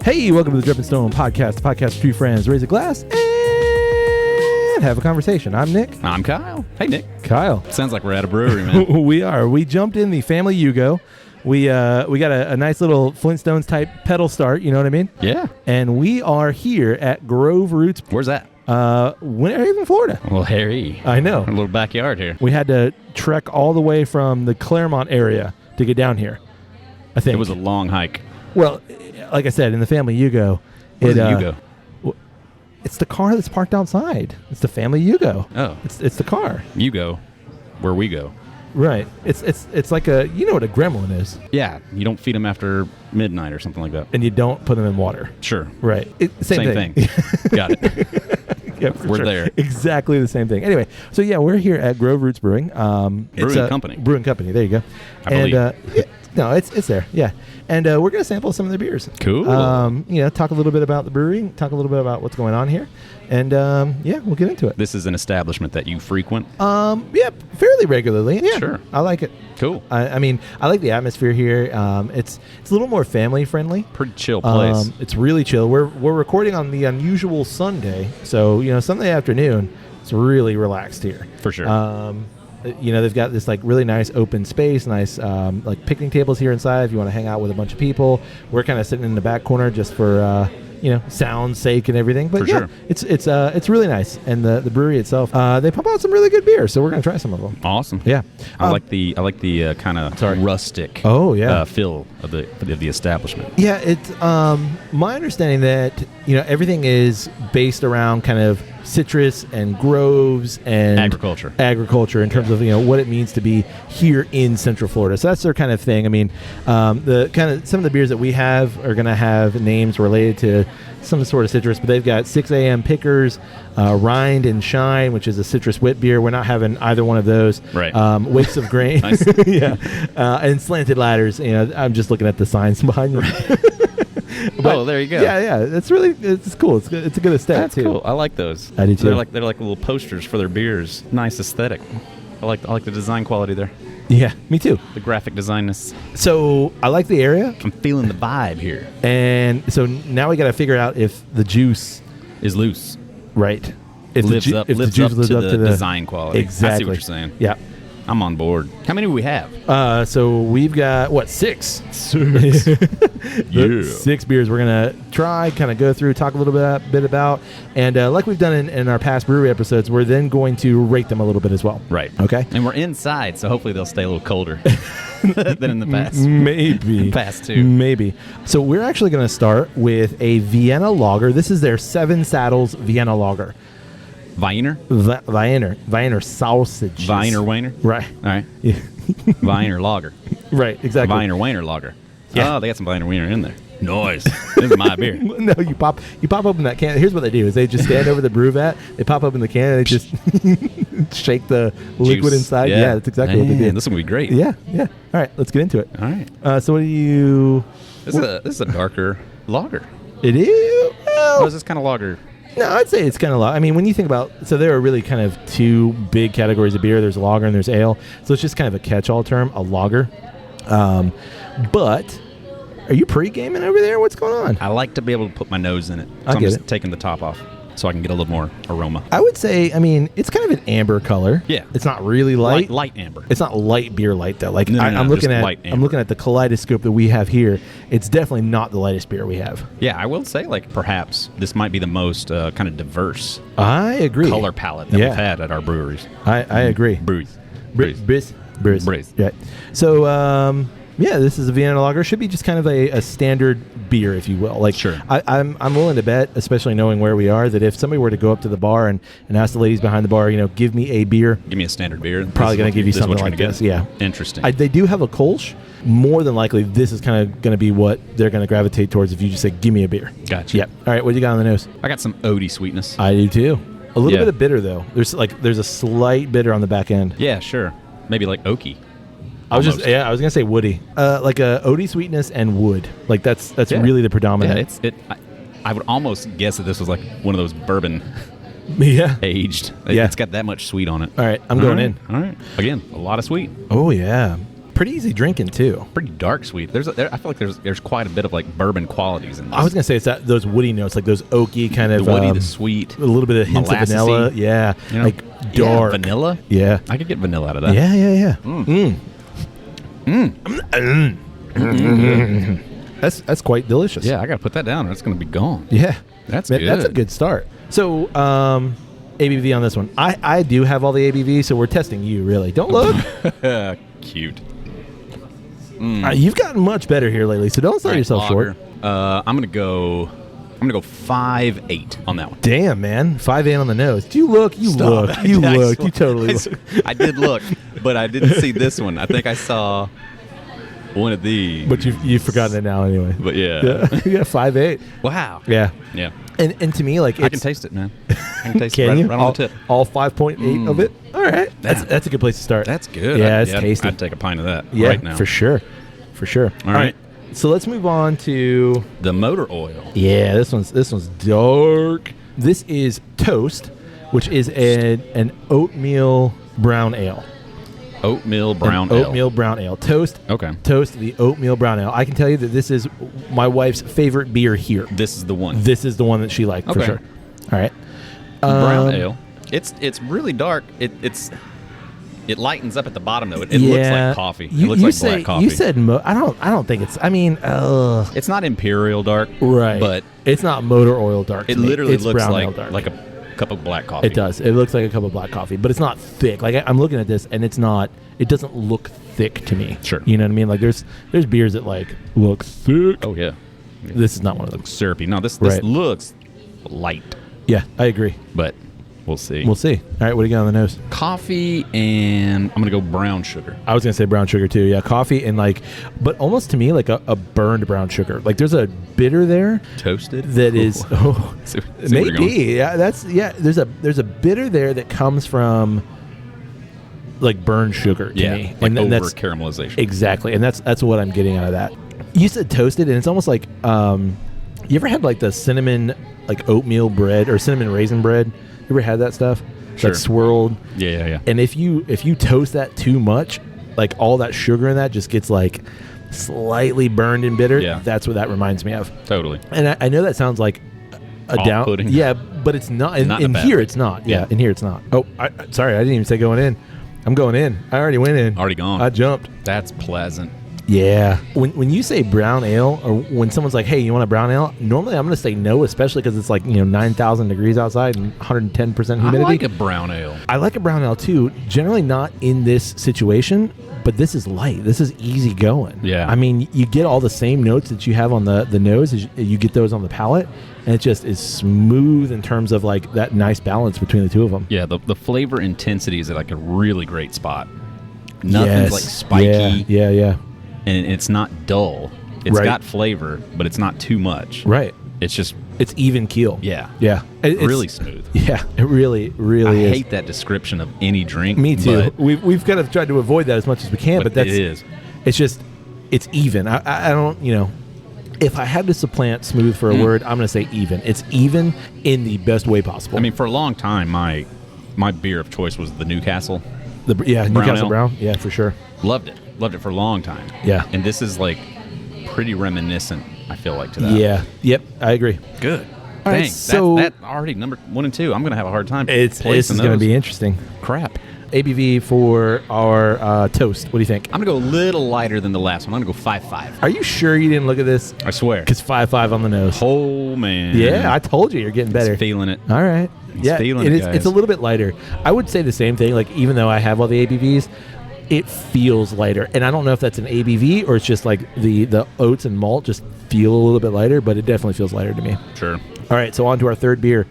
Hey, welcome to the Dripping Stone Podcast, the podcast for two friends. Raise a glass and have a conversation. I'm Nick. I'm Kyle. Hey, Nick. Kyle. Sounds like we're at a brewery, man. We are. We jumped in the family Yugo. We got a nice little Flintstones type pedal start, you know what I mean? Yeah. And we are here at Grove Roots. Where's that? Winter Haven, Florida. Well, Harry. I know. A little backyard here. We had to trek all the way from the Claremont area to get down here, I think. It was a long hike. Well, like I said, in the family Yugo. What is a Yugo? It's the car that's parked outside. It's the family Yugo. Oh. It's the car. You go where we go. Right. It's like a, you know what a gremlin is. Yeah. You don't feed them after midnight or something like that. And you don't put them in water. Sure. Right. Same thing. Got it. Yeah, we're there. Exactly the same thing. Anyway, so yeah, we're here at Grove Roots Brewing. Company. Brewing Company. There you go. I believe. No, it's there. Yeah. And we're going to sample some of their beers. Cool. Talk a little bit about the brewery, talk a little bit about what's going on here. And we'll get into it. This is an establishment that you frequent? Yeah, fairly regularly. Yeah. Sure. I like it. Cool. I like the atmosphere here. It's a little more family friendly. Pretty chill place. It's really chill. We're recording on the unusual Sunday, so Sunday afternoon, it's really relaxed here. For sure. They've got this like really nice open space, nice like picnic tables here inside if you want to hang out with a bunch of people. We're kind of sitting in the back corner just for sound's sake and everything. But sure. It's really nice. And the brewery itself, they pump out some really good beer, so we're gonna try some of them. Awesome. Yeah. I like the kind of rustic feel of the establishment. Yeah, it's my understanding that everything is based around kind of citrus and groves and agriculture in terms of what it means to be here in Central Florida. So that's their kind of thing. I mean, some of the beers that we have are going to have names related to some sort of citrus, but they've got 6 a.m. Pickers, Rind and Shine, which is a citrus wit beer. We're not having either one of those. Right. Wakes of Grain. Nice. Yeah. And Slanted Ladders. I'm just looking at the signs behind me. But, there you go. Yeah. It's cool. It's a good aesthetic. That's too. cool. I like those. I do too. They're like little posters for their beers. Nice aesthetic. I like the design quality there. Yeah, me too. The graphic designness. So I like the area. I'm feeling the vibe here. And so now we got to figure out if the juice is loose. Right. If lives up to the design quality. Exactly. I see what you're saying. Yeah. I'm on board. How many do we have? So we've got, 6? 6. Yeah. 6 beers we're going to try, kind of go through, talk a little bit about. And like we've done in our past brewery episodes, we're then going to rate them a little bit as well. Right. Okay. And we're inside, so hopefully they'll stay a little colder than in the past. Maybe. Past two. Maybe. So we're actually going to start with a Vienna lager. This is their Seven Saddles Vienna lager. Wiener sausage. Wiener. Right. All right. Yeah. Wiener lager. Right, exactly. Wiener lager. Yeah. Oh, they got some Wiener in there. Nice. This is my beer. No, you pop open that can. Here's what they do: is they just stand over the brew vat, they pop open the can, and they just shake the liquid inside. Yeah, that's exactly what they do. This will be great. Yeah. All right, let's get into it. All right. So what do you? This is a darker lager. It is. Well, or is this kind of lager? No, I'd say it's kind of lager. I mean, when you think about, so there are really kind of two big categories of beer. There's lager and there's ale. So it's just kind of a catch-all term, a lager. But are you pre-gaming over there? What's going on? I like to be able to put my nose in it. So I'm just taking the top off so I can get a little more aroma. I would say, it's kind of an amber color. Yeah. It's not really light. Light amber. It's not light beer light though. Like no, I'm looking at the kaleidoscope that we have here. It's definitely not the lightest beer we have. Yeah, I will say perhaps this might be the most kind of diverse I agree. color palette that we've had at our breweries. I agree. Breweries. Yeah. So this is a Vienna lager. Should be just kind of a standard beer, if you will. Like, sure. I'm willing to bet, especially knowing where we are, that if somebody were to go up to the bar and ask the ladies behind the bar, give me a beer. Give me a standard beer. Probably going to give you something like this. Yeah. Interesting. They do have a Kolsch. More than likely, this is kind of going to be what they're going to gravitate towards if you just say, give me a beer. Gotcha. Yep. All right, what do you got on the nose? I got some oaty sweetness. I do too. A little bit of bitter, though. There's a slight bitter on the back end. Yeah, sure. Maybe like oaky. I was gonna say woody, like a oaty sweetness and wood. Like that's really the predominant. Yeah, I would almost guess that this was like one of those bourbon, aged. Yeah, it's got that much sweet on it. All right, I'm going in. All right, again, a lot of sweet. Oh yeah, pretty easy drinking too. Pretty dark sweet. I feel like there's quite a bit of like bourbon qualities in this. I was gonna say it's those woody notes, like those oaky kind of the woody, the sweet, a little bit of hints of vanilla. Yeah, like dark vanilla. Yeah, I could get vanilla out of that. Yeah. That's quite delicious. Yeah, I gotta put that down or it's gonna be gone. Yeah, that's good. That's a good start. So, ABV on this one. I do have all the ABV, so we're testing you. Really, don't look. Cute. You've gotten much better here lately, so don't sell yourself short. I'm gonna go 5.8 on that one. Damn, man, 5.8 on the nose. Do you look? You look. You look. You totally look. I did look, but I didn't see this one. I think I saw one of these. But you've forgotten it now anyway. But yeah. You got 5.8. Wow. Yeah. Yeah. And to me, like, I can taste it, man. I can taste can it you? right on the tip. All 5.8 of it. All right. That's a good place to start. That's good. Yeah, it's tasty. I'd take a pint of that right now. For sure. All right. So let's move on to the motor oil. Yeah, this one's dark. This is Toast, which is an oatmeal brown ale. Oatmeal brown ale. Oatmeal brown ale. Toast. Okay. Toast, the oatmeal brown ale. I can tell you that this is my wife's favorite beer here. This is the one. This is the one that she liked for sure. All right. Brown ale. It's really dark. It lightens up at the bottom though. It looks like coffee. It looks like black coffee. You said I don't think it's. I mean, it's not imperial dark, right? But it's not motor oil dark. It literally looks like a cup of black coffee. It does. It looks like a cup of black coffee, but it's not thick. Like I'm looking at this, and it's not. It doesn't look thick to me. Sure. You know what I mean? Like there's beers that like look thick. Oh yeah. This is not one of them. Syrupy. No, this looks light. Yeah, I agree. But we'll see. We'll see. All right, what do you got on the nose? Coffee, and I'm going to go brown sugar. I was going to say brown sugar too. Yeah, coffee and but almost to me like a burned brown sugar. Like there's a bitter there. Toasted? That is, see maybe. Yeah, there's a bitter there that comes from like burned sugar to me. Like and over that's caramelization. Exactly, and that's what I'm getting out of that. You said toasted, and it's almost like, you ever had like the cinnamon, like oatmeal bread or cinnamon raisin bread? You ever had that stuff? Sure. Like swirled. Yeah. And if you toast that too much, like all that sugar in that just gets like slightly burned and bitter. Yeah. That's what that reminds me of. Totally. And I know that sounds like a down. Off-putting. Yeah, but it's not. In here, way. it's not. Yeah, in here, it's not. Oh, sorry, I didn't even say going in. I'm going in. I already went in. Already gone. I jumped. That's pleasant. Yeah. When you say brown ale, or when someone's like, hey, you want a brown ale? Normally I'm going to say no, especially because it's like, 9,000 degrees outside and 110% humidity. I like a brown ale. I like a brown ale too. Generally not in this situation, but this is light. This is easy going. Yeah. I mean, you get all the same notes that you have on the nose. You get those on the palate, and it just is smooth in terms of like that nice balance between the two of them. Yeah, the flavor intensity is at like a really great spot. Nothing's like spiky. Yeah. And it's not dull. It's got flavor, but it's not too much. Right. It's even keel. Yeah. It's really smooth. Yeah, it really is. I hate that description of any drink. Me too. We've kind of tried to avoid that as much as we can, but that's it is. It's just it's even. I don't if I had to supplant smooth for a word, I'm going to say even. It's even in the best way possible. I mean, for a long time, my beer of choice was the Newcastle. Newcastle Brown. Yeah, for sure. Loved it for a long time. Yeah. And this is like pretty reminiscent, I feel like, to that. Yeah. Yep. I agree. Good. All right, Dang, so that already number 1 and 2. I'm going to have a hard time. This is going to be interesting. Crap. ABV for our toast. What do you think? I'm going to go a little lighter than the last one. I'm going to go 5.5. Are you sure you didn't look at this? I swear. Because 5.5 on the nose. Oh, man. Yeah, I told you you're getting better. He's feeling it. All right. It's a little bit lighter. I would say the same thing. Like, even though I have all the ABVs, it feels lighter. And I don't know if that's an ABV or it's just like the oats and malt just feel a little bit lighter, but it definitely feels lighter to me. Sure. All right, so on to our third beer.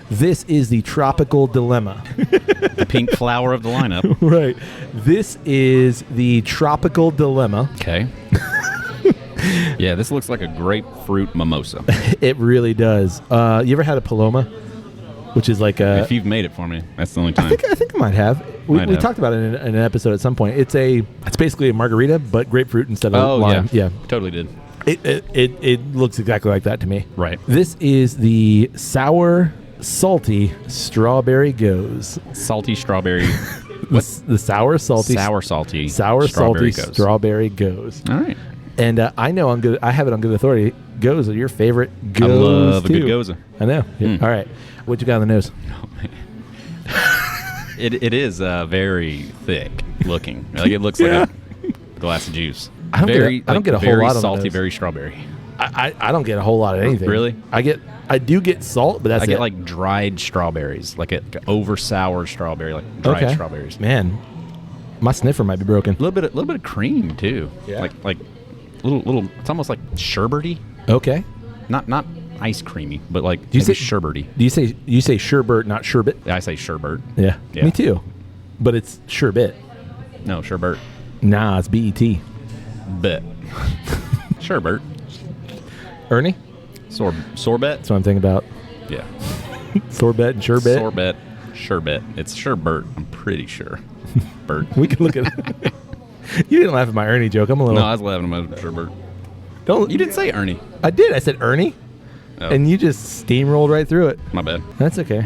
This is the Tropical Dilemma. The pink flower of the lineup. Right. This is the Tropical Dilemma. Okay. Yeah, this looks like a grapefruit mimosa. It really does. You ever had a Paloma? Which is like a... If you've made it for me, that's the only time. I think I might have. We talked about it in an episode at some point. It's basically a margarita, but grapefruit instead of lime. Yeah. Totally did. It looks exactly like that to me. Right. This is the sour, salty strawberry goes. Salty strawberry The sour salty strawberry goes. All right. And I know I have it on good authority. Goes are your favorite goes. I love too. a good goza. I know. All right. What you got on the nose? Oh, man. It is very thick looking. Like it looks like a glass of juice. I don't get a whole lot of salty, very strawberry. I don't get a whole lot of anything. Really? I do get salt, but that's I get like dried strawberries, like over sour strawberry, like dried strawberries. Man, my sniffer might be broken. A little bit of cream too. Yeah. Like little. It's almost like sherbety. Okay. Not ice creamy, but like sherbety. Do you say sherbet, not sherbet? I say sherbet. Yeah. Me too. But it's sherbet. No, sherbet. Nah, it's BET. Bet. Sherbet. Ernie? Sorbet? That's what I'm thinking about. Yeah. Sorbet and sherbet? Sherbet. It's sherbet, I'm pretty sure. Bert. We can look at it. You didn't laugh at my Ernie joke. I'm a little... No, I was laughing at my sherbet. You didn't say Ernie. I did. I said Ernie. Oh. And you just steamrolled right through it. My bad. That's okay.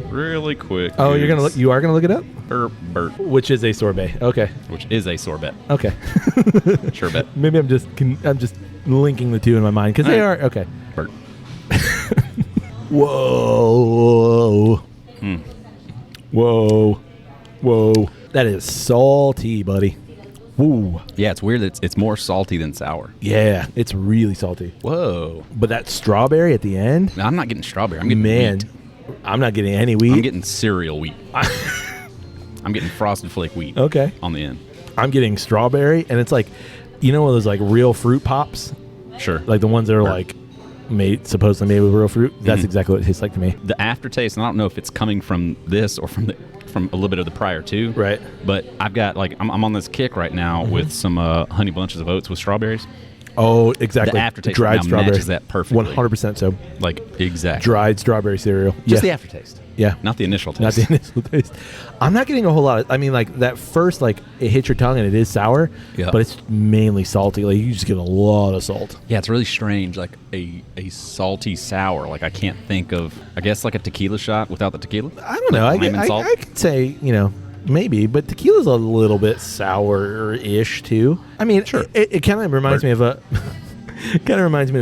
Really quick. Oh, you are gonna look it up? Bert. Which is a sorbet. Okay. Which is a sorbet. Okay. Sherbet. Maybe I'm just linking the two in my mind because they are okay. Bert. Whoa. Whoa. That is salty, buddy. Woo. Yeah, it's weird that it's more salty than sour. Yeah, it's really salty. Whoa. But that strawberry at the end. No, I'm not getting strawberry. I'm getting wheat. I'm not getting any wheat. I'm getting cereal wheat. I'm getting Frosted Flake wheat. Okay. On the end. I'm getting strawberry, and it's like, one of those like real fruit pops. Sure. Like the ones that are like supposedly made with real fruit. That's exactly what it tastes like to me. The aftertaste, and I don't know if it's coming from this or from a little bit of the prior too. Right. But I've got I'm on this kick right now with some honey bunches of oats with strawberries. Oh, exactly. The aftertaste dried right now strawberry matches that perfectly. 100% so. Like, exactly. Dried strawberry cereal. Just the aftertaste. Yeah. Not the initial taste. Not the initial taste. I'm not getting a whole lot. Like that first, like it hits your tongue and it is sour, but it's mainly salty. Like you just get a lot of salt. Yeah, it's really strange. Like a salty sour. Like I can't think of, I guess like a tequila shot without the tequila. I don't know. I could say, maybe, but tequila's a little bit sour-ish too. I mean, sure. It kind of reminds me of a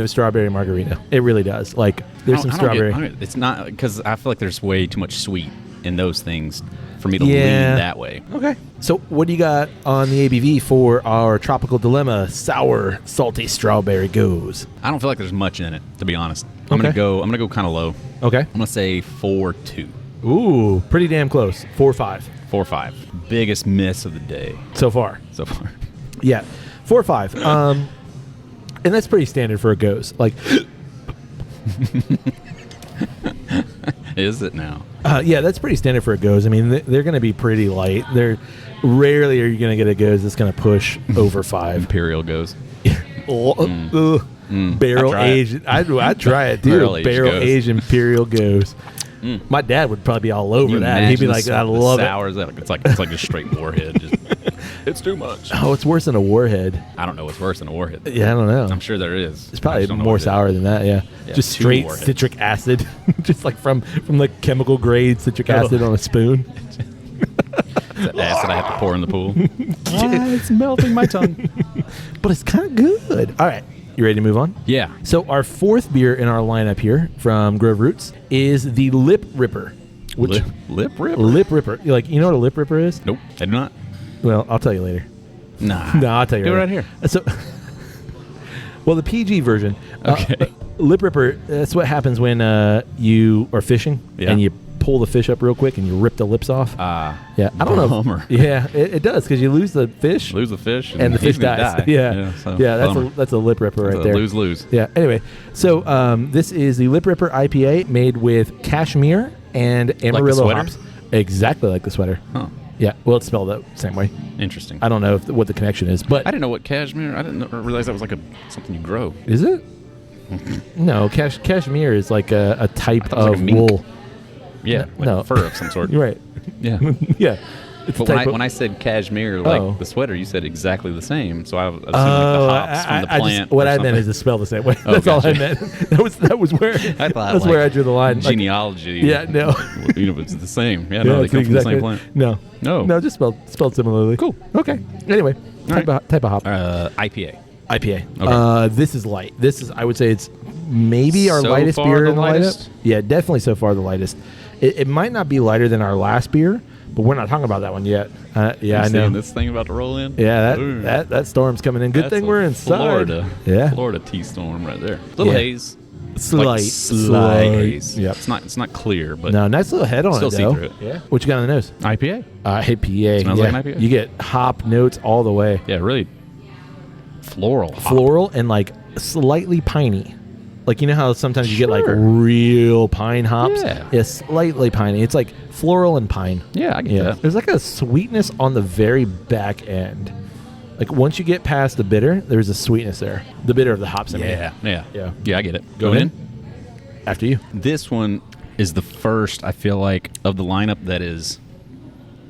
strawberry margarita. It really does. Like there's some strawberry. It's not because I feel like there's way too much sweet in those things for me to lean that way. Okay. So what do you got on the ABV for our Tropical Dilemma sour salty strawberry goes? I don't feel like there's much in it, to be honest. I'm gonna go kind of low. Okay. I'm gonna say 4.2. Ooh, pretty damn close. 4.5. 4.5. Biggest miss of the day so far. Yeah, 4.5. And that's pretty standard for a goes. Like, is it now? Yeah, that's pretty standard for a goes. I mean, they're going to be pretty light. Rarely are you going to get a goes that's going to push over 5. Imperial goes. Barrel aged. I'd try it, dude. Barrel aged Imperial goes. My dad would probably be all over that. He'd be like, I love it. It's like a straight warhead. It's too much. Oh, it's worse than a warhead. I don't know what's worse than a warhead. Yeah, I don't know. I'm sure there is. It's probably more sour than that, yeah. Just straight citric acid. Just like from the chemical grade citric acid on a spoon. That acid I have to pour in the pool. It's melting my tongue. But it's kind of good. All right. You ready to move on? Yeah. So our fourth beer in our lineup here from Grove Roots is the Lip Ripper. Lip Ripper? Lip Ripper. You know what a Lip Ripper is? Nope, I do not. Well, I'll tell you later. Nah. No, I'll tell you right here. So, well, the PG version. Okay. Lip Ripper, that's what happens when you are fishing and you pull the fish up real quick and you rip the lips off. Yeah, I don't know. Yeah, it does because you lose the fish. And the fish dies. Yeah, that's a Lip Ripper right there. Lose. Yeah. Anyway, so this is the Lip Ripper IPA made with cashmere and Amarillo hops. Exactly like the sweater. Huh. Yeah, well, it's spelled the same way. Interesting. I don't know what the connection is, but I didn't know what cashmere. I didn't realize that was like something you grow. Is it? No, cashmere is like a type of wool. Yeah, fur of some sort. You're right. Yeah. Yeah. But when I said cashmere, like the sweater, you said exactly the same. So I assumed like the hops from the plant. What I meant is to spell the same way. That's all I meant. That was where I thought that's where I drew the line. Genealogy. No. It's the same. Yeah, no, they come from the same plant. No, just spelled similarly. Cool. Okay. Anyway, type of hop. IPA. Okay. This is light. This is, I would say, it's maybe our lightest beer in the lineup. Yeah, definitely so far the lightest. It might not be lighter than our last beer, but we're not talking about that one yet. Yeah, I know. This thing about to roll in. Yeah, that storm's coming in. Good thing we're inside. Florida. Yeah. Florida tea storm right there. Little haze. Slight haze. Yep. It's not clear, but no, nice little head on still it see though. through it. Yeah. What you got on the nose? IPA. IPA. Smells like an IPA. You get hop notes all the way. Yeah, really floral. Floral and like slightly piney. Like, you know how sometimes you get like real pine hops? Yeah, slightly piney. It's like floral and pine. Yeah, I get that. There's like a sweetness on the very back end. Like once you get past the bitter, there's a sweetness there. The bitter of the hops. Yeah, I get it. Go in. After you. This one is the first, I feel like, of the lineup that is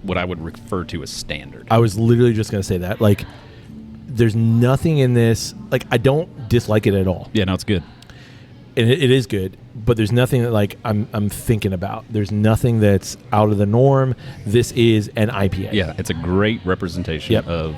what I would refer to as standard. I was literally just going to say that. Like, there's nothing in this. Like, I don't dislike it at all. Yeah, no, it's good. And it is good, but there's nothing that like I'm thinking about. There's nothing that's out of the norm. This is an IPA. Yeah, it's a great representation of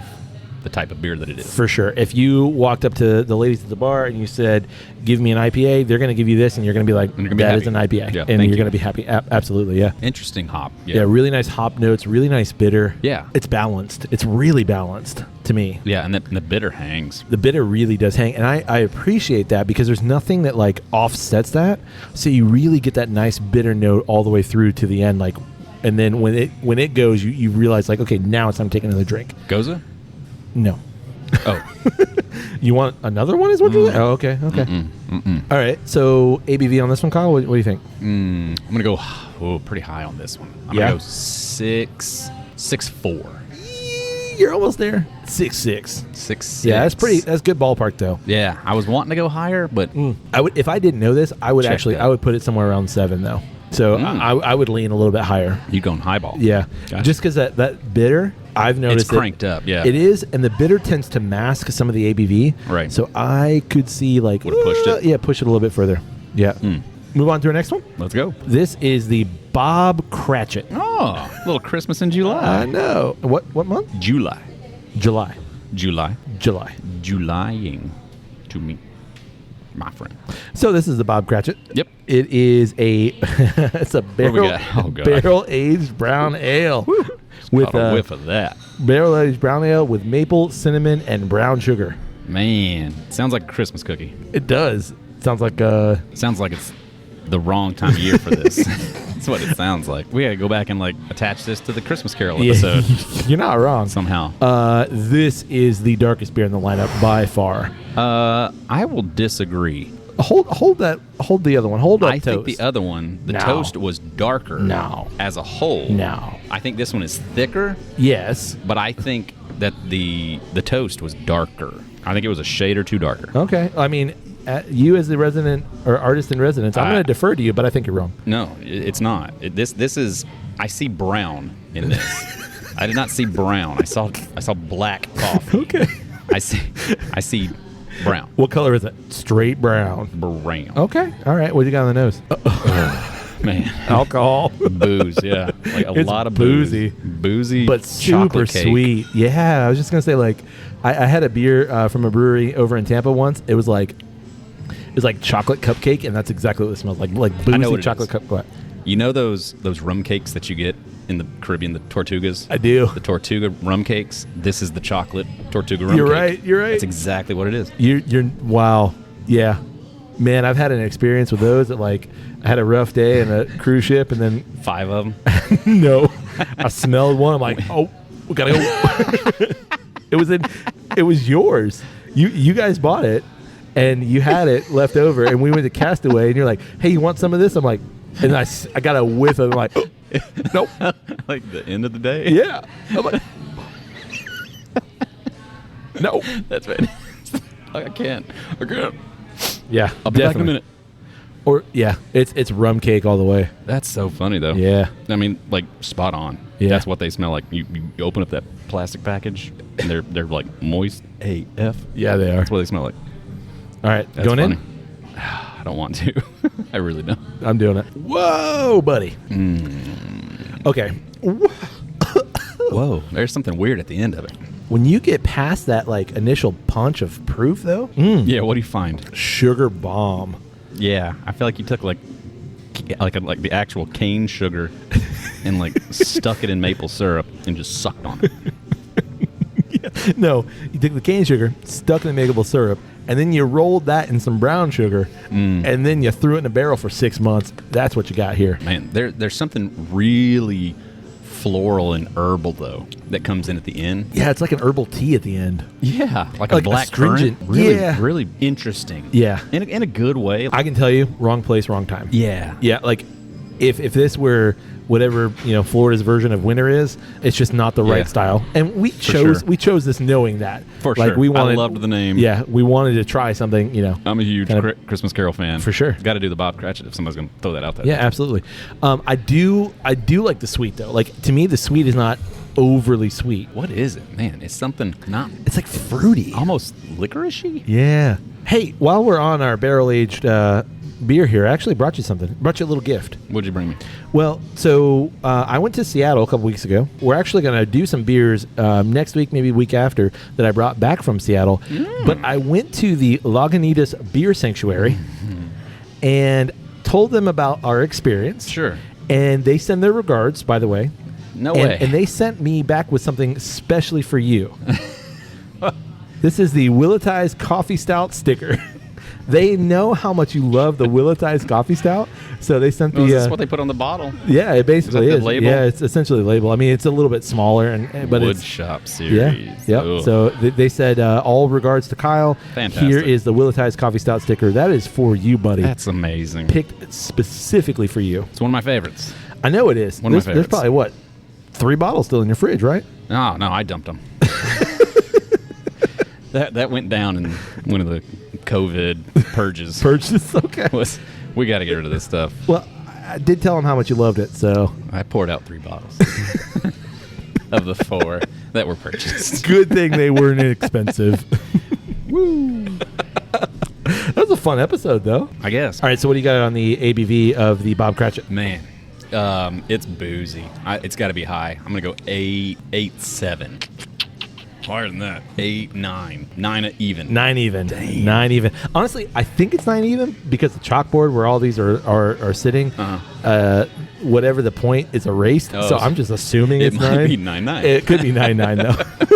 the type of beer that it is. For sure. If you walked up to the ladies at the bar and you said, give me an IPA, they're going to give you this, and you're going to be like, that is an IPA. Yeah, and you're going to be happy. Absolutely, yeah. Interesting hop. Yeah, really nice hop notes, really nice bitter. Yeah. It's balanced. It's really balanced to me. Yeah, and the bitter hangs. The bitter really does hang, and I appreciate that because there's nothing that like offsets that. So you really get that nice bitter note all the way through to the end. Like, and then when it goes, you realize like, okay, now it's time to take another drink. Goza? No. Oh. You want another one is what you're saying? Oh, okay. All right. So ABV on this one, Kyle, what do you think? I'm going to go pretty high on this one. I'm going to go 6.4. You're almost there. 6.6. 6.6. Yeah, that's good ballpark though. Yeah, I was wanting to go higher, but I would, if I didn't know this, I would I would put it somewhere around 7 though. So I would lean a little bit higher. You going highball? Yeah, gotcha. Just because that bitter, I've noticed it's cranked up. Yeah, it is, and the bitter tends to mask some of the ABV. Right. So I could see like would have pushed it. Yeah, push it a little bit further. Yeah. Move on to our next one. Let's go. This is the Bob Cratchit. Oh, a little Christmas in July. I know. What month? July. Julying to me, my friend. So this is the Bob Cratchit. Yep. It is it's a barrel aged brown ale. With a whiff of that. Barrel aged brown ale with maple, cinnamon, and brown sugar. Man, sounds like a Christmas cookie. It does. Sounds like it's the wrong time of year for this. That's what it sounds like. We gotta go back and like attach this to the Christmas Carol episode. You're not wrong. Somehow. This is the darkest beer in the lineup by far. I will disagree. Hold the other one. Hold up I Toast. think the other one, the Toast was darker as a whole. No. I think this one is thicker. Yes. But I think that the Toast was darker. I think it was a shade or two darker. Okay. I mean, you as the resident or artist in residence, I'm going to defer to you, but I think you're wrong. No, it's not. This is. I see brown in this. I did not see brown. I saw black coffee. Okay. I see brown. What color is it? Straight brown. Brown. Okay. All right. What do you got on the nose? Man. Alcohol. Booze, yeah. Like a lot of boozy. Boozy. But super sweet. Yeah. I was just going to say, like, I had a beer from a brewery over in Tampa once. It was like chocolate cupcake, and that's exactly what it smells like. Like boozy chocolate cupcake. You know those rum cakes that you get in the Caribbean, the Tortugas? I do. The Tortuga rum cakes. This is the chocolate Tortuga rum cake. You're right. That's exactly what it is. You're wow. Yeah. Man, I've had an experience with those that, like, I had a rough day in a cruise ship, and then 5 of them. No. I smelled one. I'm like, oh, we gotta go. It was yours. You guys bought it, and you had it left over, and we went to Castaway, and you're like, hey, you want some of this? I'm like, and I got a whiff of it. I'm like, nope. Like the end of the day? Yeah. I'm like, no. That's right. I can't. Yeah. I'll be back in a minute. Or, yeah, it's rum cake all the way. That's so funny, though. Yeah. I mean, like, spot on. Yeah. That's what they smell like. You open up that plastic package, and they're like moist AF. Yeah, they are. That's what they smell like. All right, That's going funny. in? I don't want to. I really don't. I'm doing it. Whoa, buddy. Okay. Whoa, there's something weird at the end of it. When you get past that like initial punch of proof, though, Yeah, what do you find? sugar bomb. Yeah, I feel like you took like the actual cane sugar and like stuck it in maple syrup and just sucked on it. Yeah. No, you took the cane sugar, stuck it in maple syrup, and then you rolled that in some brown sugar, and then you threw it in a barrel for 6 months. That's what you got here. Man, there's something really floral and herbal though that comes in at the end. Yeah, it's like an herbal tea at the end. Yeah, like a black astringent. currant. Really, Yeah. really interesting. Yeah. in a good way. I can tell you, wrong place, wrong time. Yeah. Yeah, like if this were whatever, Florida's version of winter is, it's just not the right style. And we chose this knowing that. For like, sure. We wanted, I loved the name. Yeah, we wanted to try something, I'm a huge Christmas Carol fan. For sure. Got to do the Bob Cratchit if somebody's going to throw that out there. Yeah, absolutely. I do like the sweet though. Like to me the sweet is not overly sweet. What is it? Man, it's something not It's like fruity. almost licorice-y. Yeah. Hey, while we're on our barrel-aged beer here, I actually brought you something. Brought you a little gift. What'd you bring me? Well, so I went to Seattle a couple weeks ago. We're actually going to do some beers next week, maybe week after, that I brought back from Seattle. But I went to the Lagunitas Beer Sanctuary and told them about our experience. Sure. And they send their regards, by the way. No way. And they sent me back with something specially for you. This is the Willetize Coffee Stout sticker. They know how much you love the Willetize Coffee Stout, so they sent the. Is this what they put on the bottle? Yeah, it basically Is that is. the label? Yeah, it's essentially a label. I mean, it's a little bit smaller, but Wood it's Shop series. yeah. Yep. Ugh. So they said all regards to Kyle. Fantastic. Here is the Willetize Coffee Stout sticker. That is for you, buddy. That's amazing. Picked specifically for you. It's one of my favorites. I know it is. One of my There's favorites. probably what 3 bottles still in your fridge, right? No, I dumped them. That went down in one of the COVID purges. Purchase. Okay. We got to get rid of this stuff. Well, I did tell him how much you loved it, so I poured out 3 bottles of the 4 that were purchased. good thing they weren't expensive. Woo! That was a fun episode, though. I guess. All right, so what do you got on the ABV of the Bob Cratchit? Man, it's boozy. It's got to be high. I'm gonna go 8.7. Higher than that. 8, 9. 9 even. 9 even. Dang. 9 even. Honestly, I think it's 9 even because the chalkboard where all these are sitting, whatever the point is erased. Oh, so I'm just assuming it's 9. It might be 9.9. It could be 9.9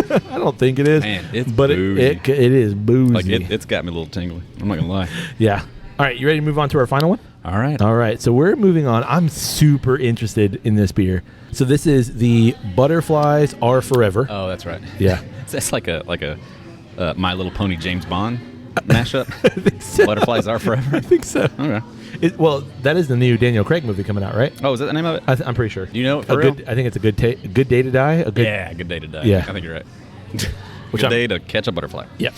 though. I don't think it is. Man, it's but boozy. it is boozy. Like it's got me a little tingly. I'm not gonna lie. Yeah. All right, you ready to move on to our final one? All right. All right, so we're moving on. I'm super interested in this beer. So this is the Butterflies Are Forever. Oh, that's right. Yeah. That's like a My Little Pony James Bond mashup. I think so. Butterflies Are Forever. I think so. Okay. Well, that is the new Daniel Craig movie coming out, right? Oh, is that the name of it? I'm pretty sure. You know it for real? I think it's a good day to die. Good day to die. Yeah. I think you're right. Which Good day to catch a butterfly. Yeah.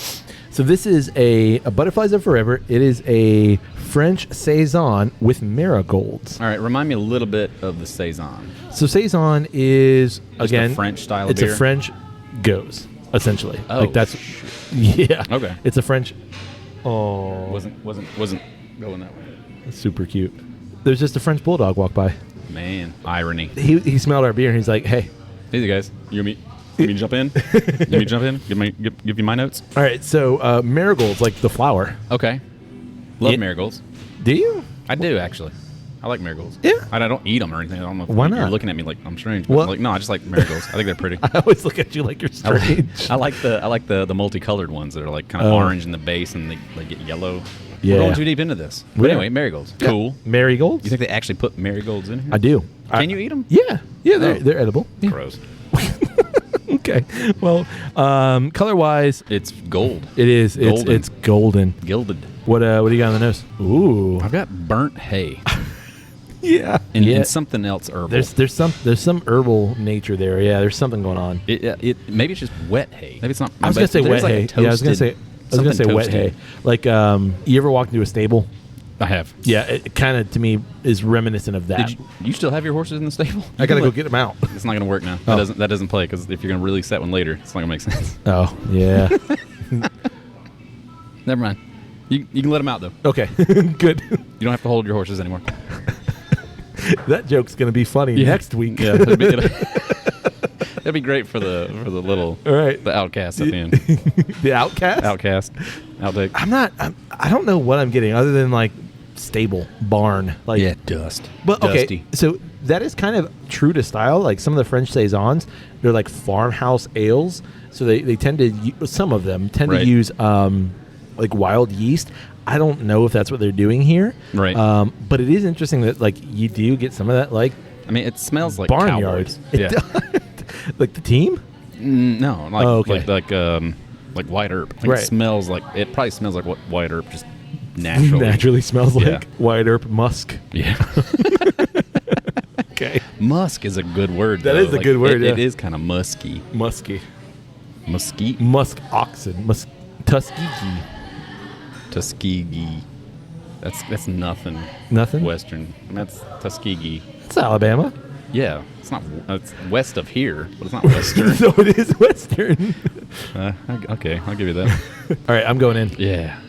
So this is a Butterflies Are Forever. It is a French Saison with marigolds. All right, remind me a little bit of the Saison. So Saison is, Just again, a French style of it's beer? a French goes, essentially. Oh, like that's, yeah. Okay. It's a French, oh. Wasn't going that way. That's super cute. There's just a French bulldog walk by. Man, irony. He smelled our beer and he's like, hey. Hey, guys, you want me to jump in? You want me to jump in? Give you my notes? All right, so marigolds, like the flower. Okay. Love Yeah. marigolds. Do you? I do, actually. I like marigolds. Yeah. I don't eat them or anything. I don't know if Why you're not? looking at me like I'm strange. But Well- I'm like, no, I just like marigolds. I think they're pretty. I always look at you like you're strange. I like the multicolored ones that are like kind of orange in the base and they get yellow. Yeah. We're going too deep into this. But We are. anyway, marigolds. Yeah. Cool. Marigolds? You think they actually put marigolds in here? I do. Can you eat them? Yeah. Yeah, Oh. they're edible. Yeah. Gross. Okay. Well, color-wise, It's gold. it is. Golden. It's golden. Gilded. What do you got on the nose? Ooh. I've got burnt hay Yeah. and something else herbal. There's some herbal nature there. Yeah, there's something going on. It maybe it's just wet hay. Maybe it's not. I was gonna say there's wet like hay. a Yeah, I was gonna toasted- say wet something hay. Like you ever walked into a stable I have. Yeah, it kind of to me is reminiscent of that. You still have your horses in the stable? I gotta go get them out. It's not going to work now. Oh. That doesn't play because if you're going to release that one later, it's not going to make sense. Oh, yeah. Never mind. You can let them out though. Okay, good. You don't have to hold your horses anymore. That joke's gonna be funny next week. Yeah, that'd be great for the little the outcast at the end. The outcast. Outtake. I don't know what I'm getting other than like stable barn. Like dust. But Dusty. okay, so that is kind of true to style. Like some of the French saisons, they're like farmhouse ales. So they tend to some of them tend to use like wild yeast. I don't know if that's what they're doing here. Right. But it is interesting that like you do get some of that like. I mean, it smells like barnyards. Yeah. Like the team? No. Like white herb. Like it smells like it probably smells like what white herb just naturally smells like white herb musk. Yeah. Okay. Musk is a good word. That is a good word. It is kind of musky. Musky. Mesquite. Musk oxen. Tuskegee. Tuskegee. That's nothing. Nothing? Western. That's Tuskegee. It's Alabama. Yeah. It's not. It's west of here, but it's not western. So it is western. Okay, I'll give you that. All right, I'm going in. Yeah.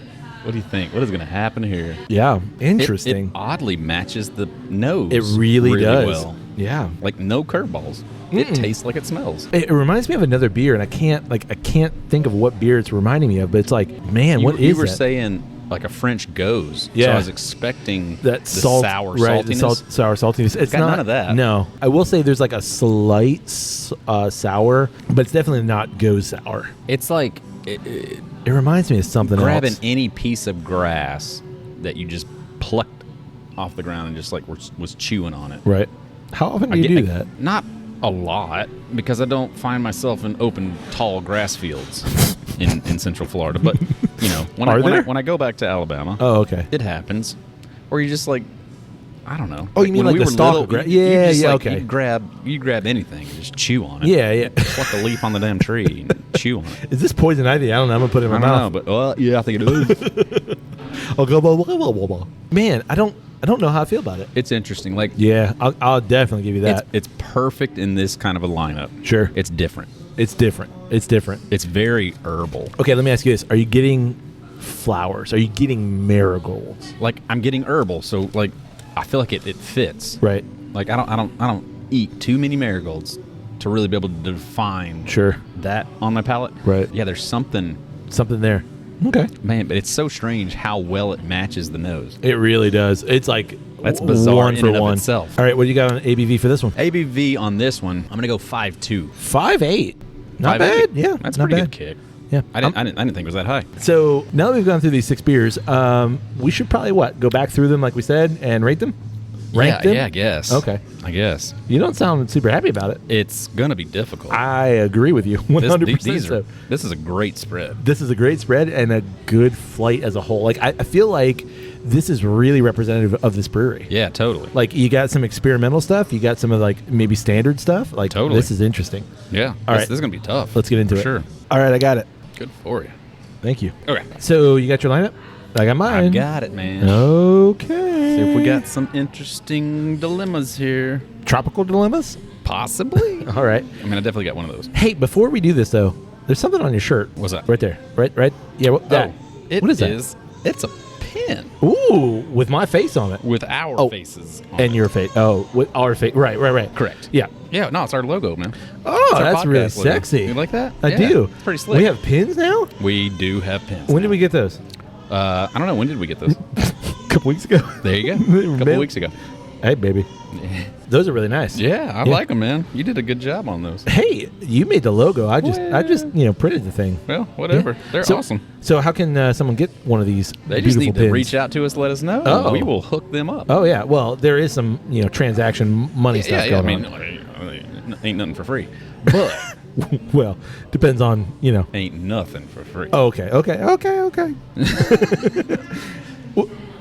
What do you think? What is going to happen here? Yeah, interesting. It oddly matches the nose. It really does. Well. Yeah. Like no curveballs. It tastes like it smells. It reminds me of another beer, and I can't think of what beer it's reminding me of. But it's like, man, what is that? You were saying like a French goze. Yeah. So I was expecting that sour saltiness. The sour saltiness. It's got not none of that. No, I will say there's like a slight sour, but it's definitely not goze sour. It's like it reminds me of something grabbing else. any piece of grass that you just plucked off the ground and just like was chewing on it. Right. How often do you do that? Not a lot, because I don't find myself in open, tall grass fields in Central Florida. But you know, when I go back to Alabama, okay, it happens. Or you just like, I don't know. Oh, you mean like the stalk of grass? Yeah, okay. You grab anything and just chew on it. Yeah. Pluck a leaf on the damn tree and chew on it. Is this poison ivy? I don't know. I'm gonna put it in my mouth. But I think it is. Man, I don't know how I feel about it. It's interesting. Like, yeah, I'll definitely give you that. It's perfect in this kind of a lineup. Sure. It's different. It's different. It's very herbal. Okay, let me ask you this: are you getting flowers? Are you getting marigolds? Like, I'm getting herbal, so like I feel like it fits. Right. Like I don't eat too many marigolds to really be able to define that on my palate. Right. Yeah, there's something there. Okay. Man, but it's so strange how well it matches the nose. It really does. It's like that's bizarre one in for and one. Of itself. All right, what do you got on ABV for this one? ABV on this one, I'm gonna go 5.2. 5.8. Not bad. Yeah, that's not pretty bad. good kick. Yeah, I didn't think it was that high. So now that we've gone through these 6 beers, we should probably go back through them like we said and rate them. Rank them? Yeah, I guess. Okay. I guess. You don't sound super happy about it. It's going to be difficult. I agree with you 100%. This is a great spread. This is a great spread and a good flight as a whole. Like I feel like this is really representative of this brewery. Yeah, totally. Like you got some experimental stuff. You got some of like maybe standard stuff. Like totally. This is interesting. Yeah. All right. This is going to be tough. Let's get into it. Sure. All right, I got it. Good for you. Thank you. Okay. So you got your lineup? I got mine. I got it, man. Okay. See if we got some interesting dilemmas here. Tropical dilemmas? Possibly. All right. I mean, I definitely got one of those. Hey, before we do this, though, there's something on your shirt. What's that? Right there. Right? Yeah. What is that? It's a pin. Ooh, with my face on it. With our faces on and it. Your face. Oh, with our face. Right. Correct. Yeah. Yeah, no, it's our logo, man. Oh, that's really sexy. You like that? I do. It's pretty slick. We have pins now? We do have pins. When did we get those? I don't know. When did we get those? A couple weeks ago. There you go. A couple weeks ago. Hey, baby. Those are really nice. Yeah, I like them, man. You did a good job on those. Hey, you made the logo. I just printed the thing. Well, whatever. Yeah. They're awesome. So how can someone get one of these? They just need to reach out to us, let us know. Oh. We will hook them up. Oh yeah. Well, there is some transaction money stuff going on. Ain't nothing for free, but well, depends on Ain't nothing for free. Oh, okay.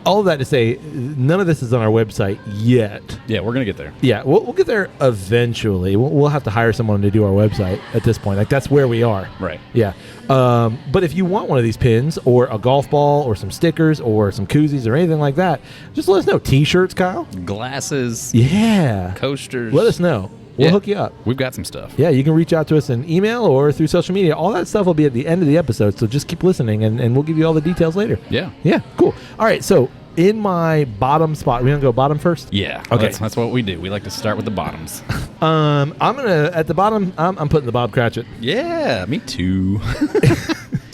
all of that to say, none of this is on our website yet. Yeah, we're going to get there. Yeah, we'll get there eventually. We'll have to hire someone to do our website at this point. Like, that's where we are. Right. Yeah. But if you want one of these pins or a golf ball or some stickers or some koozies or anything like that, just let us know. T-shirts, Kyle? Glasses. Yeah. Coasters. Let us know. We'll hook you up. We've got some stuff. Yeah, you can reach out to us in email or through social media. All that stuff will be at the end of the episode, so just keep listening, and we'll give you all the details later. Yeah. Yeah, cool. All right, so in my bottom spot, we going to go bottom first? Yeah. Okay. That's what we do. We like to start with the bottoms. I'm going to, at the bottom, I'm putting the Bob Cratchit. Yeah, me too.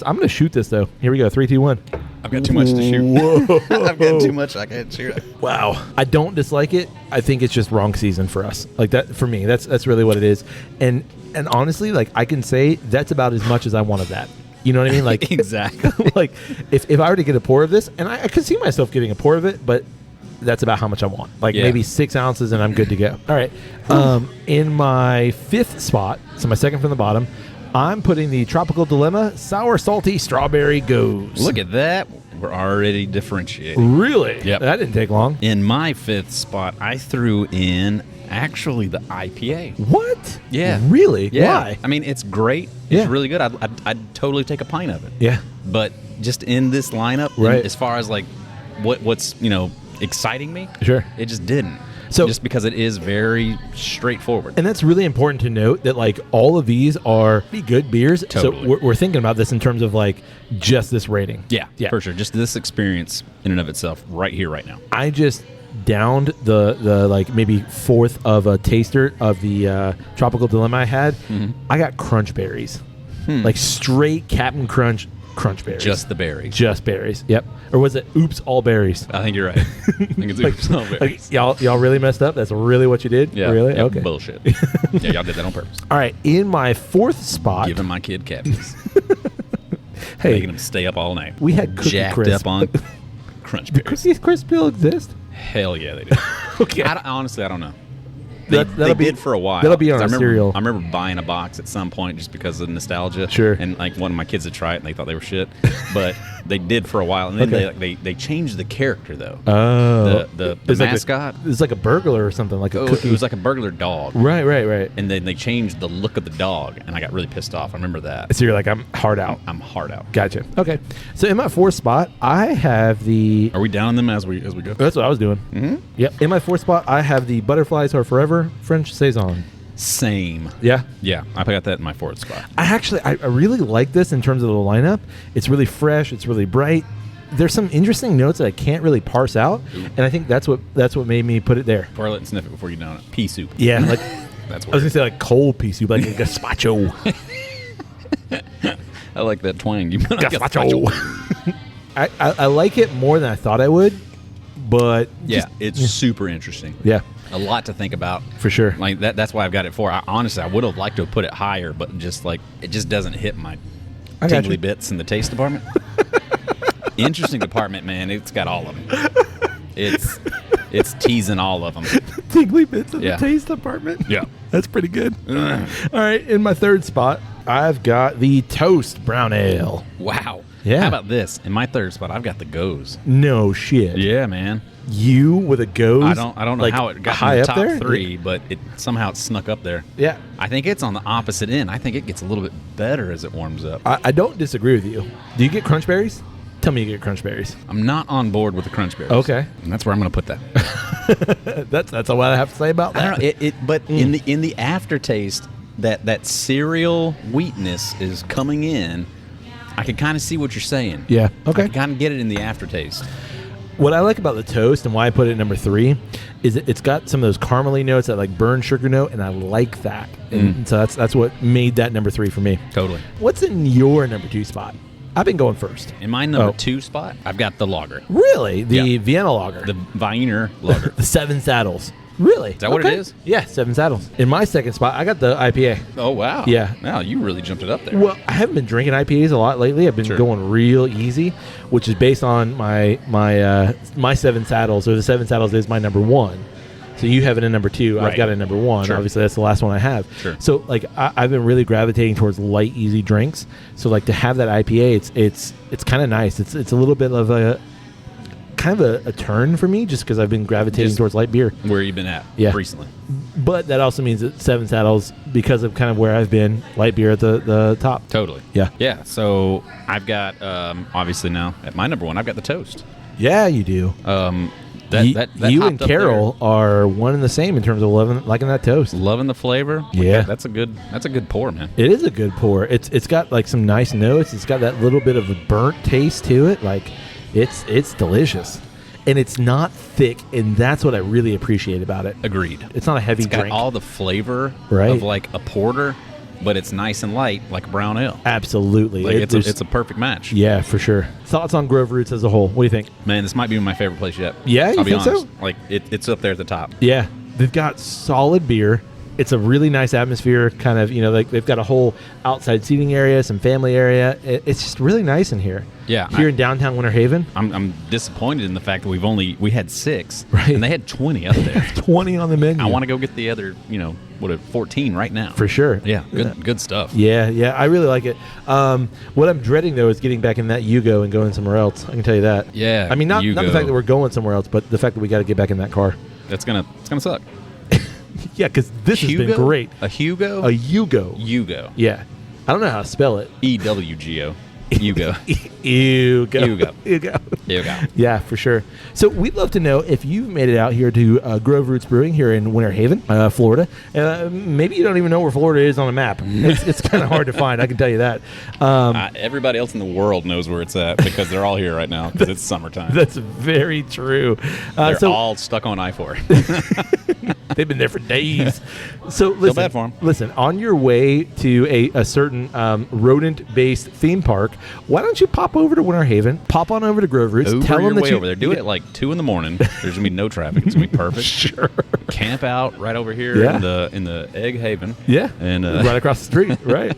I'm going to shoot this, though. Here we go, 3, 2, 1. I've got too much to shoot. Whoa. I've got too much. I can't shoot it. Wow. I don't dislike it. I think it's just wrong season for us. Like, that, for me, that's really what it is. And honestly, like, I can say that's about as much as I want of that. You know what I mean? Like, exactly. Like, if I were to get a pour of this, and I could see myself getting a pour of it, but that's about how much I want. Like, maybe 6 ounces and I'm good to go. All right. In my 5th spot, so my second from the bottom, I'm putting the Tropical Dilemma Sour Salty Strawberry Goes. Look at that. We're already differentiating. Really? Yep. That didn't take long. In my 5th spot, I threw in actually the IPA. What? Yeah. Really? Yeah. Why? I mean, it's great. Yeah. It's really good. I'd totally take a pint of it. Yeah. But just in this lineup, Right. as far as like what's exciting me, Sure. it just didn't. So just because it is very straightforward. And that's really important to note that, like, all of these are pretty good beers. Totally. So we're thinking about this in terms of, like, just this rating. Yeah, for sure. Just this experience in and of itself right here, right now. I just downed the like maybe 4th of a taster of the Tropical Dilemma I had. Mm-hmm. I got crunch berries. Like straight Captain Crunch berries. Just the berries. Just berries. Yep. Or was it Oops All Berries? I think you're right. I think it's Oops All Berries. Like, y'all really messed up? That's really what you did? Yeah. Really? Yep, Okay. Bullshit. Yeah, y'all did that on purpose. All right. In my 4th spot. Giving my kid cavities. Hey. Making him stay up all night. We had Cookie Jacked Crisp. up on crunch Do berries. Cookie Crisp still exist? Hell yeah, they do. Okay. Honestly, I don't know. That'll They be- did for a while. that'll be on 'Cause our cereal. I remember buying a box at some point just because of nostalgia. Sure. And like one of my kids had tried it and they thought they were shit. But they did for a while. And then Okay. they changed the character though. Oh. The It's like mascot. it's like a burglar or something, like a cookie. It was like a burglar dog. Right. And then they changed the look of the dog and I got really pissed off. I remember that. So you're like, I'm hard out. I'm hard out. Gotcha. Okay. So in my 4th spot, I have the... Are we down them as we go? That's what I was doing. Mm-hmm. Yep. In my 4th spot, I have the Butterflies Are Forever French Saison. Same. Yeah. Yeah. I got that in my 4th spot. I really like this in terms of the lineup. It's really fresh. It's really bright. There's some interesting notes that I can't really parse out, and I think that's what made me put it there. Twirl it and sniff it before you down it. Pea soup. Yeah, like That's I was weird. gonna say like cold pea soup, like a gazpacho. I like that twang. You put on Gazpacho. I like it more than I thought I would, but Yeah, it's super interesting. yeah, A lot to think about. for sure. Like that's why I've got it for. Honestly, I would have liked to have put it higher, but just like it just doesn't hit my I got tingly you. bits in the taste department. Interesting department, man. It's got all of them. It's teasing all of them. Tingly bits in Yeah. the taste department. Yeah. That's pretty good. All right, in my 3rd spot, I've got the Toast Brown Ale. Wow. Yeah. How about this? In my 3rd spot, I've got the Goes. No shit. Yeah, man. You with a Goes? I don't know like, how it got high in the up top there? 3, but it somehow it snuck up there. Yeah. I think it's on the opposite end. I think it gets a little bit better as it warms up. I don't disagree with you. Do you get crunch berries? Tell me you get crunch berries. I'm not on board with the crunch berries. Okay. And that's where I'm going to put that. That's all I have to say about that. I don't know. But in the aftertaste, that cereal wheatness is coming in. I can kind of see what you're saying. Yeah. I Okay. can kind of get it in the aftertaste. What I like about the Toast and why I put it at number 3 is it's got some of those caramely notes, that like burnt sugar note, and I like that. And so that's what made that number 3 for me. Totally. What's in your number 2 spot? I've been going first. In my number Oh. 2 spot, I've got the lager. Really? The Yeah. Vienna lager. The Wiener lager. The 7 Saddles. Really? Is that what it is? Yeah, 7 Saddles. In my 2nd spot, I got the IPA. Oh, wow. Yeah. Wow, you really jumped it up there. Well, I haven't been drinking IPAs a lot lately. I've been Sure. going real easy, which is based on my 7 Saddles, or the 7 Saddles is my number 1. So you have it in number 2. I've Right. got it in number 1. Sure. Obviously, that's the last one I have. Sure. So like I've been really gravitating towards light, easy drinks. So like to have that IPA, it's kind of nice. It's a little bit of a kind of a turn for me just because I've been gravitating towards light beer. Where you been at recently? But that also means that Seven Saddles, because of kind of where I've been, light beer at the top. Totally. Yeah. Yeah. So I've got, obviously now at my number one, I've got the Toast. Yeah, you do. That you and Carol are one and the same in terms of liking that toast. Loving the flavor. Yeah, that's a good pour, man. It is a good pour. It's got like some nice notes. It's got that little bit of a burnt taste to it. Like it's delicious, and it's not thick, and that's what I really appreciate about it. Agreed. It's not a heavy drink. It's got all the flavor right. of like a porter, but it's nice and light like a brown ale. Absolutely. Like it's a perfect match. Yeah, for sure. Thoughts on Grove Roots as a whole? What do you think? Man, this might be my favorite place yet. Yeah, I'll be think honest. So? Like it's up there at the top. Yeah. They've got solid beer. It's a really nice atmosphere, kind of, like they've got a whole outside seating area, some family area. It's just really nice in here. Yeah. Here in downtown Winter Haven. I'm disappointed in the fact that we had 6, right. and they had 20 up there. 20 on the menu. I want to go get the other, 14 right now. For sure. Yeah, good stuff. Yeah, I really like it. What I'm dreading, though, is getting back in that Yugo and going somewhere else. I can tell you that. Yeah. I mean, not the fact that we're going somewhere else, but the fact that we got to get back in that car. It's gonna suck. Yeah, because this has been great. A Hugo? A Yugo. Yugo. Yeah. I don't know how to spell it. EWGO. Yugo. Yugo. Yeah, for sure. So we'd love to know if you've made it out here to Grove Roots Brewing here in Winter Haven, Florida. Maybe you don't even know where Florida is on a map. It's kind of hard to find, I can tell you that. Everybody else in the world knows where it's at because they're all here right now because it's summertime. That's very true. They're all stuck on I-4. They've been there for days. So listen, feel bad for them. Listen, on your way to a certain rodent-based theme park, why don't you pop over to Winter Haven, pop on over to Grove Roots, tell them that over there. Do it at like 2 a.m. There's gonna be no traffic. It's gonna be perfect. Sure. Camp out right over here in the Egg Haven. Yeah. And right across the street. Right.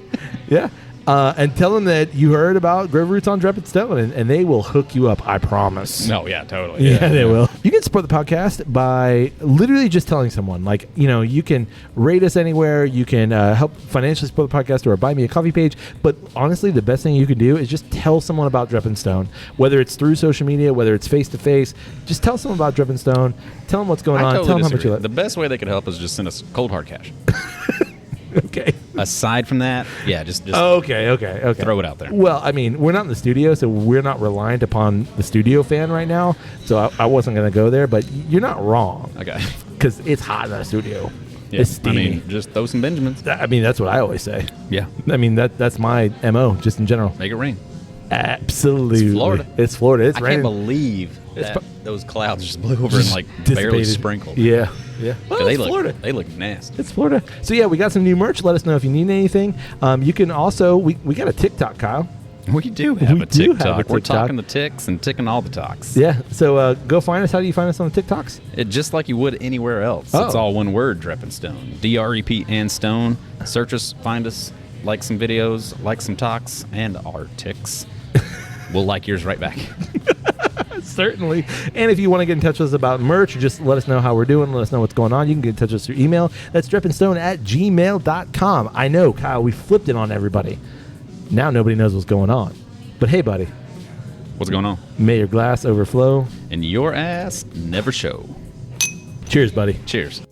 Yeah. And tell them that you heard about Grove Roots on Drep and Stone, and they will hook you up, I promise. No, yeah, totally. Yeah, they will. You can support the podcast by literally just telling someone. Like, you can rate us anywhere. You can help financially support the podcast or buy me a coffee page. But honestly, the best thing you can do is just tell someone about Drep and Stone, whether it's through social media, whether it's face-to-face. Just tell someone about Drep and Stone. Tell them what's going on. Totally tell them disagree. how much you like. The best way they could help is just send us cold hard cash. Okay. Aside from that, yeah, just okay. Throw it out there. Well, I mean, we're not in the studio, so we're not reliant upon the studio fan right now. So I wasn't going to go there, but you're not wrong. Okay. Because it's hot in the studio. Yeah. It's steamy. I mean, just throw some Benjamins. I mean, that's what I always say. Yeah. I mean, that's my MO, just in general. Make it rain. Absolutely. It's Florida. It's Florida. It's I raining. can't believe that those clouds just blew over and like barely sprinkled. Yeah. Well, They it's Florida. They look nasty. It's Florida. So yeah, we got some new merch. Let us know if you need anything. You can also we got a TikTok, Kyle. We do have a TikTok. We're talking the ticks and ticking all the talks. Yeah. So go find us. How do you find us on the TikToks? Just like you would anywhere else. Oh. It's all one word, Drep and Stone. DREP and Stone. Search us, find us, like some videos, like some talks, and our ticks. We'll like yours right back. Certainly. And if you want to get in touch with us about merch, or just let us know how we're doing, let us know what's going on, you can get in touch with us through email. That's drepandstone@gmail.com. I know, Kyle, we flipped it on everybody. Now nobody knows what's going on. But hey, buddy. What's going on? May your glass overflow. And your ass never show. Cheers, buddy. Cheers.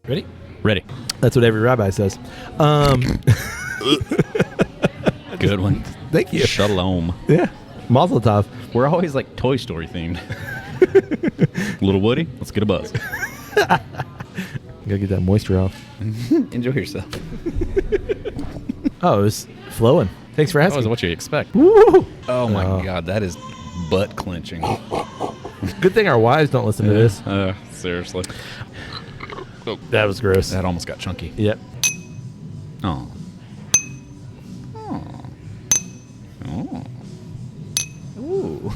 Ready? Ready. That's what every rabbi says. Good one. Thank you. Shalom. Yeah. Mazel tov. We're always like Toy Story themed. Little Woody, let's get a buzz. Gotta get that moisture off. Enjoy yourself. Oh, it was flowing. Thanks for That asking. was what you expect. Woo! Oh my God, that is butt clenching. Good thing our wives don't listen to this. Seriously. Oh, That was gross. that almost got chunky. Yep. Oh. Oh. Oh. Ooh.